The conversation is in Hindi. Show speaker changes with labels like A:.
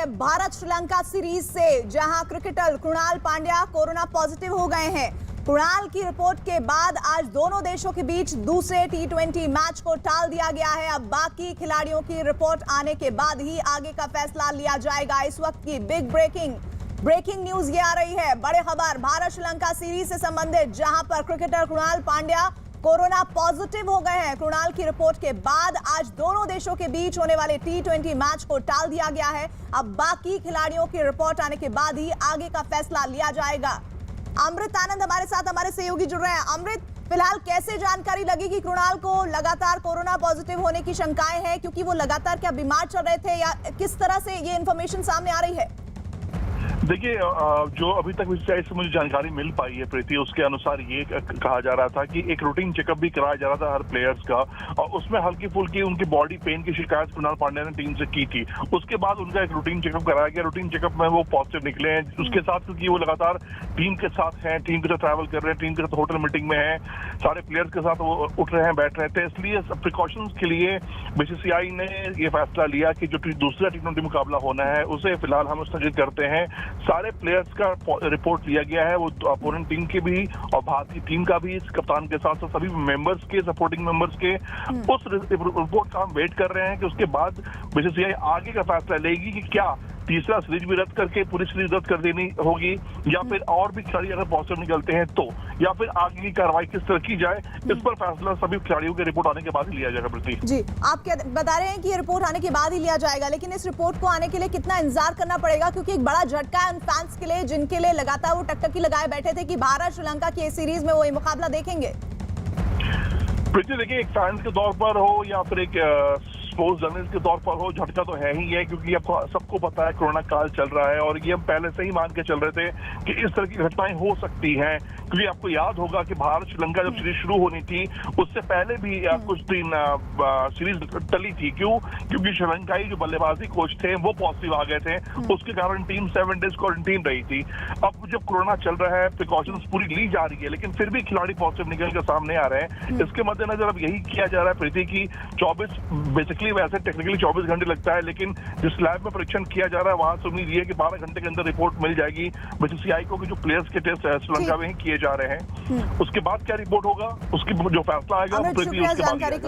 A: है भारत श्रीलंका सीरीज से, जहां cricketer Krunal Pandya corona positive हो गए हैं। कृणाल की रिपोर्ट के बाद आज दोनों देशों के बीच दूसरे टी20 मैच को टाल दिया गया है। अब बाकी खिलाड़ियों की रिपोर्ट आने के बाद ही आगे का फैसला लिया जाएगा। इस वक्त की बिग ब्रेकिंग न्यूज ये आ रही है, बड़े खबर भारत श्रीलंका सीरीज से संबंधित, जहां पर cricketer Krunal Pandya corona positive हो गए हैं। कृणाल की रिपोर्ट के बाद आज दोनों देशों के बीच होने वाले टी20 मैच को टाल दिया गया है। अब बाकी खिलाड़ियों की रिपोर्ट आने के बाद ही आगे का फैसला लिया जाएगा। अमृत आनंद हमारे साथ, हमारे सहयोगी जुड़ रहे हैं। अमृत, फिलहाल कैसे जानकारी लगी कि कृणाल को लगातार कोरोना पॉजिटिव होने की शंकाएं हैं, क्योंकि वो लगातार क्या बीमार चल रहे थे, या किस तरह से ये इन्फॉर्मेशन सामने आ रही है?
B: देखिए, जो अभी तक से मुझे जानकारी मिल पाई है प्रीति, उसके अनुसार ये कहा जा रहा था कि एक रूटीन चेकअप भी कराया जा रहा था हर प्लेयर्स का, और उसमें हल्की फुल्की उनकी बॉडी पेन की शिकायत कृणाल पांड्या ने टीम से की थी। उसके बाद उनका एक रूटीन चेकअप कराया गया। रूटीन चेकअप में वो पॉजिटिव निकले हैं। उसके साथ क्योंकि वो लगातार टीम के साथ हैं, टीम के साथ ट्रैवल कर रहे हैं, टीम के साथ होटल मीटिंग में हैं, सारे प्लेयर्स के साथ वो उठ रहे हैं, बैठ रहे थे, इसलिए प्रिकॉशंस के लिए बीसीसीआई ने ये फैसला लिया कि जो दूसरा टी20 मुकाबला होना है उसे फिलहाल हम स्थगित करते हैं। सारे प्लेयर्स का रिपोर्ट लिया गया है, वो अपोनेंट टीम के भी और भारतीय टीम का भी, कप्तान के साथ साथ सभी मेंबर्स के, सपोर्टिंग मेंबर्स के। उस रिपोर्ट का हम वेट कर रहे हैं कि उसके बाद बीसीसीआई आगे का फैसला लेगी कि क्या तीसरा सीरीज भी रद्द करके पूरी सीरीज रद्द कर देनी होगी, या फिर और भी खिलाड़ी अगर पॉजिटिव निकलते हैं तो, या फिर आगे की कार्रवाई किस तरह की जाए, इस पर फैसला सभी खिलाड़ियों की रिपोर्ट आने के बाद ही लिया जाएगा। प्रति
A: जी, आप क्या बता रहे हैं कि ये रिपोर्ट आने के बाद ही लिया जाएगा, लेकिन इस रिपोर्ट को आने के लिए कितना इंतजार करना पड़ेगा? क्योंकि एक बड़ा झटका है उन फैंस के लिए जिनके लिए लगातार वो टकटकी लगाए बैठे थे कि भारत श्रीलंका की सीरीज में वो ये मुकाबला देखेंगे।
B: प्रीति, देखिए, एक फैंस के तौर पर हो या फिर एक स्पोर्ट्स जर्नलिस्ट के तौर पर हो, झटका तो है ही है, क्योंकि आपको सबको पता है कोरोना काल चल रहा है और ये हम पहले से ही मान के चल रहे थे कि इस तरह की घटनाएं हो सकती हैं। क्योंकि आपको याद होगा कि भारत श्रीलंका जब सीरीज शुरू होनी थी उससे पहले भी कुछ दिन सीरीज टली थी। क्यों? क्योंकि श्रीलंकाई जो बल्लेबाजी कोच थे वो पॉजिटिव आ गए थे, उसके कारण टीम 7 डेज क्वारंटीन रही थी। अब जब कोरोना चल रहा है, प्रिकॉशंस पूरी ली जा रही है, लेकिन फिर भी खिलाड़ी पॉजिटिव निकल कर सामने आ रहे हैं। इसके मद्देनजर अब यही किया जा रहा है प्रीति की 24 बेसिकली, वैसे टेक्निकली 24 घंटे लगता है, लेकिन जिस लैब में परीक्षण किया जा रहा है वहां से उम्मीद ये है कि 12 घंटे के अंदर रिपोर्ट मिल जाएगी बीसीसीआई को कि जो प्लेयर्स के टेस्ट श्रीलंका में ही किए जा रहे हैं। उसके बाद क्या रिपोर्ट होगा, उसकी जो फैसला आएगा,